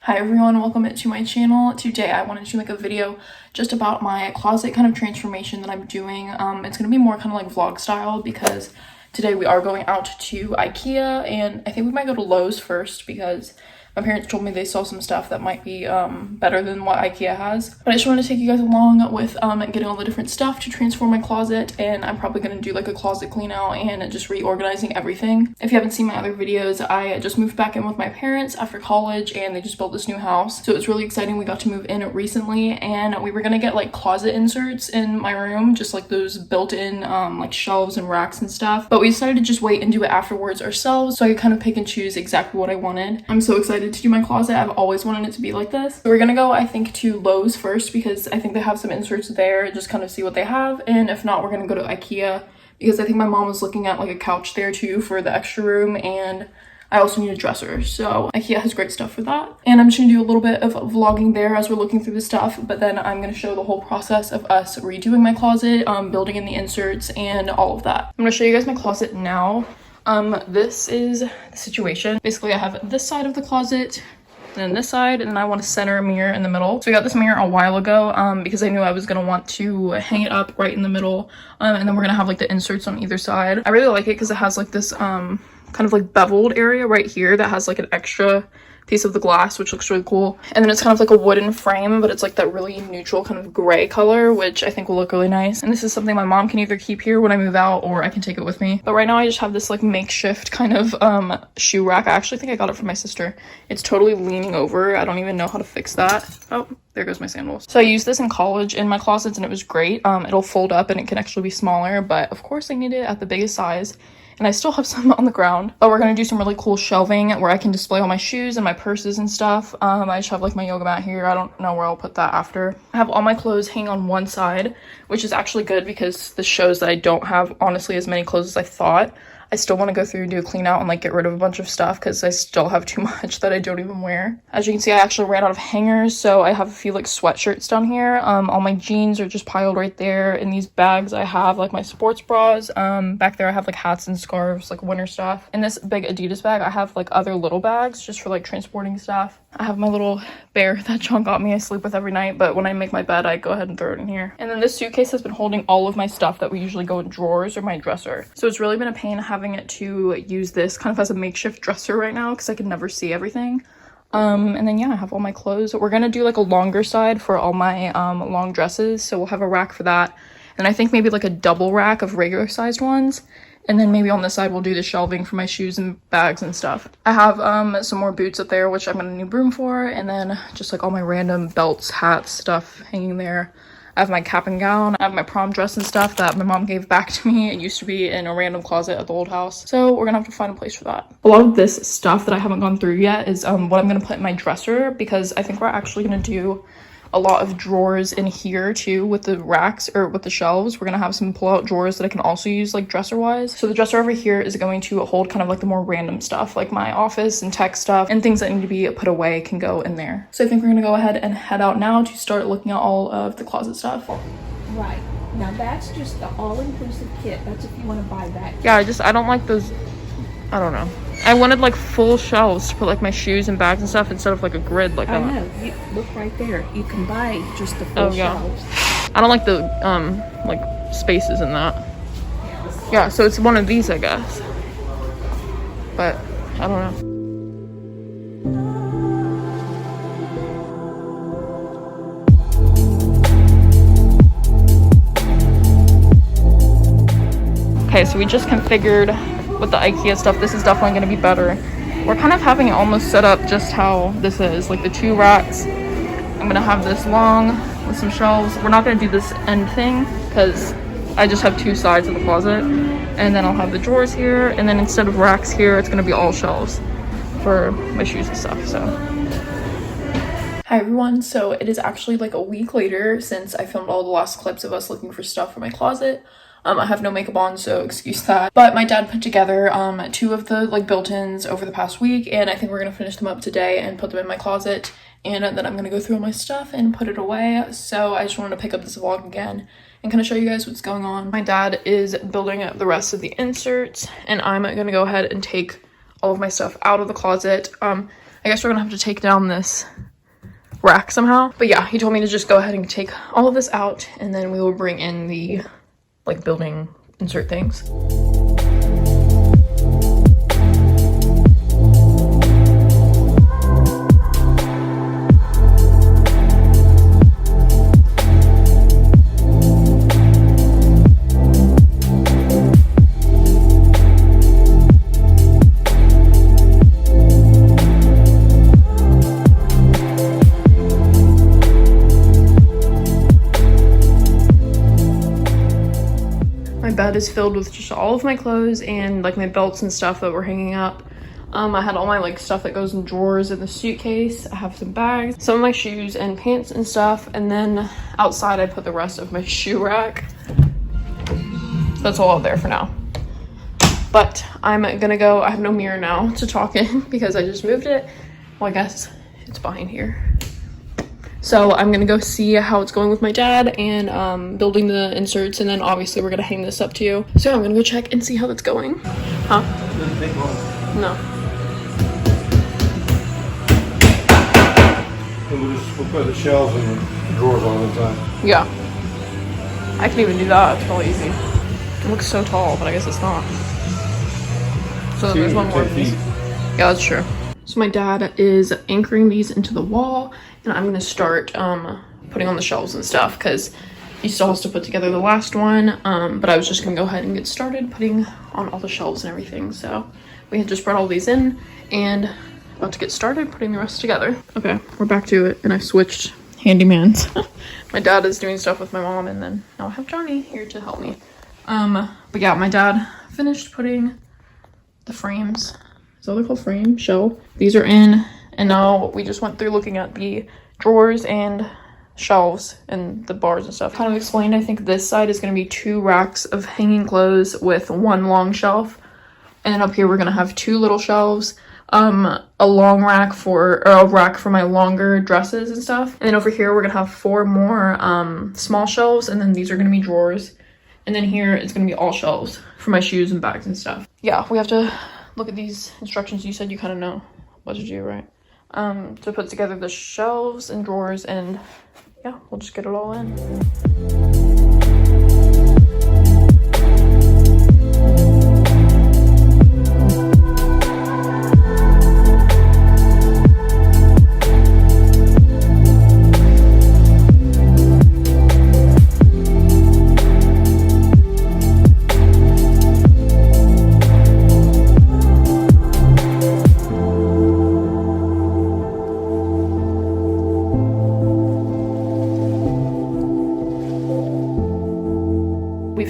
Hi everyone, welcome to my channel. Today I wanted to make a video just about my closet kind of transformation that I'm doing. It's going to be more kind of like vlog style because today we are going out to IKEA and I think we might go to Lowe's first because my parents told me they saw some stuff that might be better than what IKEA has. But I just wanted to take you guys along with getting all the different stuff to transform my closet, and I'm probably going to do like a closet clean out and just reorganizing everything. If you haven't seen my other videos, I just moved back in with my parents after college and they just built this new house. So it was really exciting. We got to move in recently and we were going to get like closet inserts in my room, just like those built-in like shelves and racks and stuff. But we decided to just wait and do it afterwards ourselves so I could kind of pick and choose exactly what I wanted. I'm so excited to do my closet. I've always wanted it to be like this. So we're gonna go, I think, to Lowe's first because I think they have some inserts there, just kind of see what they have. And if not, we're gonna go to IKEA because I think my mom was looking at like a couch there too for the extra room, and I also need a dresser. So IKEA has great stuff for that. And I'm just gonna do a little bit of vlogging there as we're looking through the stuff, but then I'm gonna show the whole process of us redoing my closet, building in the inserts and all of that. I'm gonna show you guys my closet now. This is the situation. Basically, I have this side of the closet and then this side, and then I want to center a mirror in the middle. So I got this mirror a while ago because I knew I was gonna want to hang it up right in the middle, and then we're gonna have like the inserts on either side. I really like it because it has like this kind of like beveled area right here that has like an extra piece of the glass, which looks really cool. And then it's kind of like a wooden frame, but it's like that really neutral kind of gray color, which I think will look really nice. And this is something my mom can either keep here when I move out or I can take it with me. But right now I just have this like makeshift kind of shoe rack. I actually think I got it from my sister. It's totally leaning over. I don't even know how to fix that. Oh, there goes my sandals. So I used this in college in my closets and it was great. It'll fold up and it can actually be smaller, but of course I need it at the biggest size. And I still have some on the ground, but we're gonna do some really cool shelving where I can display all my shoes and my purses and stuff. I just have like my yoga mat here. I don't know where I'll put that after. I have all my clothes hanging on one side, which is actually good because this shows that I don't have honestly as many clothes as I thought. I still want to go through and do a clean out and like get rid of a bunch of stuff because I still have too much that I don't even wear. As you can see, I actually ran out of hangers, so I have a few like sweatshirts down here. All my jeans are just piled right there. In these bags I have like my sports bras. Back there I have like hats and scarves, like winter stuff. In this big Adidas bag I have like other little bags just for like transporting stuff. I have my little bear that John got me I sleep with every night, but when I make my bed I go ahead and throw it in here. And then this suitcase has been holding all of my stuff that we usually go in drawers or my dresser. So it's really been a pain having it to use this kind of as a makeshift dresser right now because I can never see everything. And then yeah, I have all my clothes. We're gonna do like a longer side for all my long dresses, so we'll have a rack for that. And I think maybe like a double rack of regular sized ones. And then maybe on this side we'll do the shelving for my shoes and bags and stuff. I have some more boots up there, which I'm gonna need room for, and then just like all my random belts, hats, stuff hanging there. I have my cap and gown. I have my prom dress and stuff that my mom gave back to me. It used to be in a random closet at the old house. So we're gonna have to find a place for that. A lot of this stuff that I haven't gone through yet is what I'm gonna put in my dresser because I think we're actually gonna do a lot of drawers in here too with the racks or with the shelves. We're gonna have some pull-out drawers that I can also use like dresser wise. So the dresser over here is going to hold kind of like the more random stuff, like my office and tech stuff, and things that need to be put away can go in there. So I think we're gonna go ahead and head out now to start looking at all of the closet stuff. Right, now that's just the all-inclusive kit. That's if you want to buy that. Yeah, I don't like those, I don't know. I wanted like full shelves to put like my shoes and bags and stuff instead of like a grid like that. I know, you look right there. You can buy just the full shelves. I don't like the like spaces in that. Yeah, so it's one of these I guess. But I don't know. Okay, so we just configured with the IKEA stuff. This is definitely going to be better. We're kind of having it almost set up just how this is, like the two racks. I'm going to have this long with some shelves. We're not going to do this end thing because I just have two sides of the closet, and then I'll have the drawers here, and then instead of racks here it's going to be all shelves for my shoes and stuff. So hi everyone, so it is actually like a week later since I filmed all the last clips of us looking for stuff for my closet. I have no makeup on, so excuse that. But my dad put together two of the like built-ins over the past week, and I think we're gonna finish them up today and put them in my closet. And then I'm gonna go through all my stuff and put it away. So I just wanted to pick up this vlog again and kind of show you guys what's going on. My dad is building the rest of the inserts, and I'm gonna go ahead and take all of my stuff out of the closet. I I guess we're gonna have to take down this rack somehow. But yeah, he told me to just go ahead and take all of this out, and then we will bring in the like building insert things. Bed is filled with just all of my clothes and like my belts and stuff that were hanging up. I had all my like stuff that goes in drawers in the suitcase. I have some bags, some of my shoes and pants and stuff, and then outside I put the rest of my shoe rack. That's all out there for now. But I'm gonna go. I have no mirror now to talk in because I just moved it. Well, I guess it's behind here. So I'm gonna go see how it's going with my dad and building the inserts, and then obviously we're gonna hang this up too. So I'm gonna go check and see how that's going. Huh? No. We'll put the shelves and the drawers on the time. Yeah. I can even do that. It's really easy. It looks so tall, but I guess it's not. So there's one more piece. Yeah, that's true. So my dad is anchoring these into the wall, and I'm gonna start putting on the shelves and stuff because he still has to put together the last one. But I was just gonna go ahead and get started putting on all the shelves and everything. So we had just brought all these in and about to get started putting the rest together. Okay, we're back to it, and I've switched handymans. My dad is doing stuff with my mom, and then now I have Johnny here to help me. But yeah, my dad finished putting the frames. Is that what they're called? Frame? Shell? These are in, and now we just went through looking at the drawers and shelves and the bars and stuff. Kind of explained, I think this side is going to be 2 racks of hanging clothes with 1 long shelf. And then up here we're going to have 2 little shelves, a long rack or a rack for my longer dresses and stuff. And then over here we're going to have 4 more small shelves, and then these are going to be drawers. And then here it's going to be all shelves for my shoes and bags and stuff. Yeah, we have to look at these instructions. You said you kind of know what to do, right? To put together the shelves and drawers, and yeah, we'll just get it all in.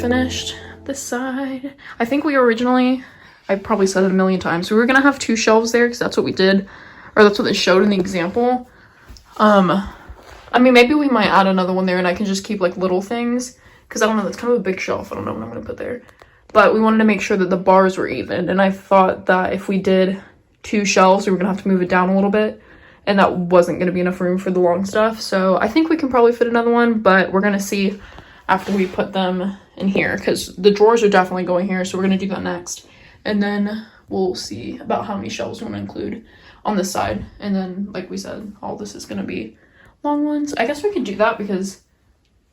Finished this side. I think we originally, I probably said it a million times, we were gonna have 2 shelves there because that's what we did, or that's what they showed in the example. I mean, maybe we might add another one there and I can just keep like little things, because I don't know, that's kind of a big shelf. I don't know what I'm gonna put there, but we wanted to make sure that the bars were even, and I thought that if we did 2 shelves we were gonna have to move it down a little bit, and that wasn't gonna be enough room for the long stuff. So I think we can probably fit another one, but we're gonna see after we put them in here, because the drawers are definitely going here, so we're going to do that next, and then we'll see about how many shelves we want to include on this side. And then, like we said, all this is going to be long ones. I guess we could do that because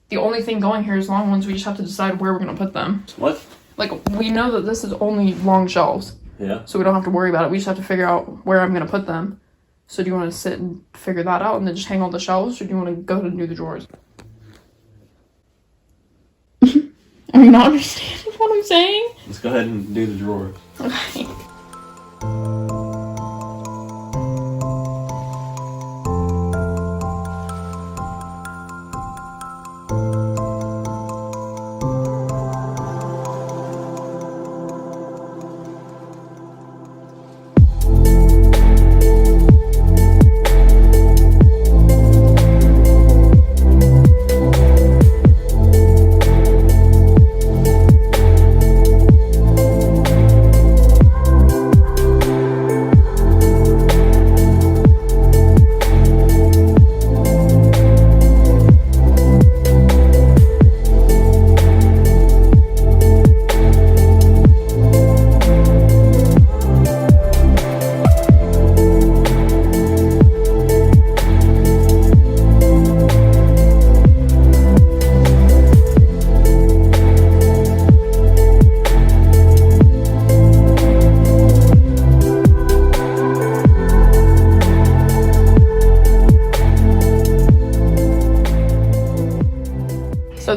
the only thing going here is long ones. We just have to decide where we're going to put them. What? Like, we know that this is only long shelves, Yeah. so we don't have to worry about it. We just have to figure out where I'm going to put them. So do you want to sit and figure that out and then just hang all the shelves, or do you want to go and do the drawers? Are you not understanding what I'm saying? Let's go ahead and do the drawers. Okay.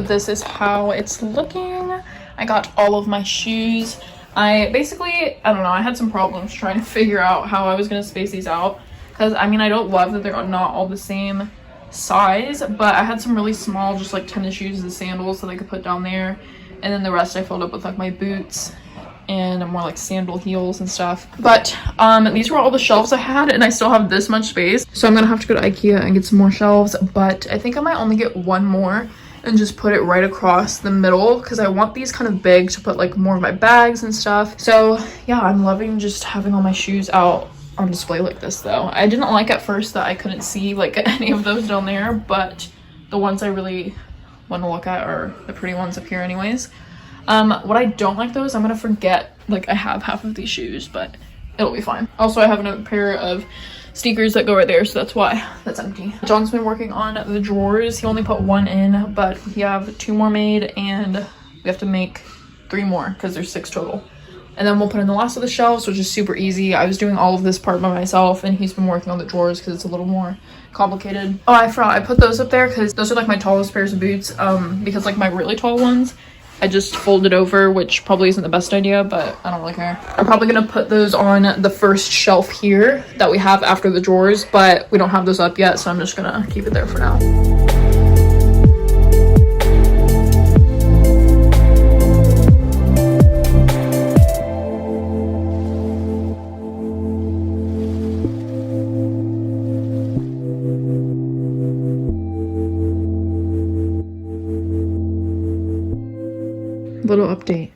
this is how it's looking. I got all of my shoes. I don't know, I had some problems trying to figure out how I was gonna space these out, because I mean, I don't love that they're not all the same size, but I had some really small, just like tennis shoes and sandals that I could put down there, and then the rest I filled up with like my boots and more like sandal heels and stuff. But these were all the shelves I had, and I still have this much space, so I'm gonna have to go to IKEA and get some more shelves. But I think I might only get one more and just put it right across the middle, because I want these kind of big to put like more of my bags and stuff. So yeah, I'm loving just having all my shoes out on display like this though. I didn't like at first that I couldn't see like any of those down there, but the ones I really want to look at are the pretty ones up here anyways. What I don't like though is I'm gonna forget like I have half of these shoes, but it'll be fine. Also, I have another pair of sneakers that go right there, so that's why that's empty. John's been working on the drawers. He only put one in, but we have 2 more made, and we have to make 3 more because there's 6 total. And then we'll put in the last of the shelves, which is super easy. I was doing all of this part by myself, and he's been working on the drawers because it's a little more complicated. Oh, I forgot, I put those up there because those are like my tallest pairs of boots, because like my really tall ones I just folded over, which probably isn't the best idea, but I don't really care. I'm probably gonna put those on the first shelf here that we have after the drawers, but we don't have those up yet, so I'm just gonna keep it there for now. Little update.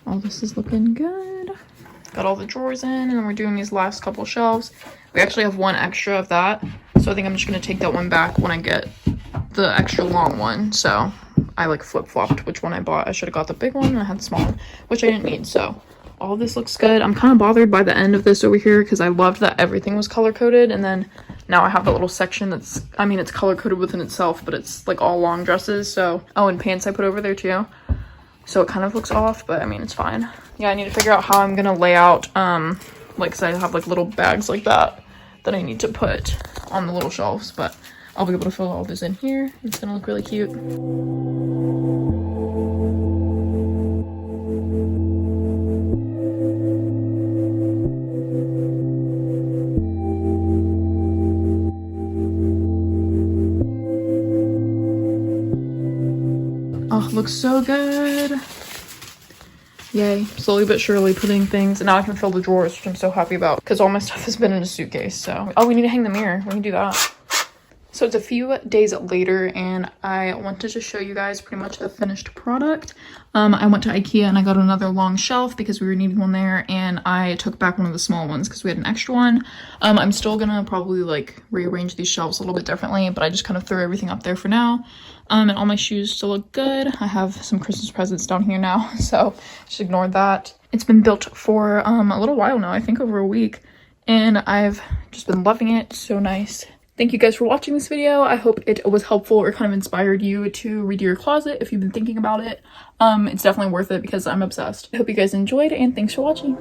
All this is looking good. Got all the drawers in, and then we're doing these last couple shelves. We actually have one extra of that, so I think I'm just gonna take that one back when I get the extra long one. So I like flip-flopped which one I bought. I should have got the big one, and I had the small one, which I didn't need. So all this looks good. I'm kind of bothered by the end of this over here because I loved that everything was color-coded, and then now I have the little section that's, I mean, it's color-coded within itself, but it's like all long dresses. So, oh, and pants I put over there too. So it kind of looks off, but I mean, it's fine. Yeah, I need to figure out how I'm gonna lay out, like, cause I have like little bags like that I need to put on the little shelves, but I'll be able to fill all this in here. It's gonna look really cute. Oh, looks so good. Yay. Slowly but surely putting things, and now I can fill the drawers, which I'm so happy about because all my stuff has been in a suitcase. So, oh, we need to hang the mirror. We can do that. So it's a few days later, and I wanted to show you guys pretty much the finished product. I went to IKEA and I got another long shelf because we were needing one there, and I took back one of the small ones because we had an extra one. I'm still gonna probably like rearrange these shelves a little bit differently, but I just kind of threw everything up there for now. And all my shoes still look good. I have some Christmas presents down here now, so just ignore that. It's been built for a little while now, I think over a week, and I've just been loving it. So nice. Thank you guys for watching this video. I hope it was helpful or kind of inspired you to redo your closet if you've been thinking about it. It's definitely worth it because I'm obsessed. I hope you guys enjoyed, and thanks for watching.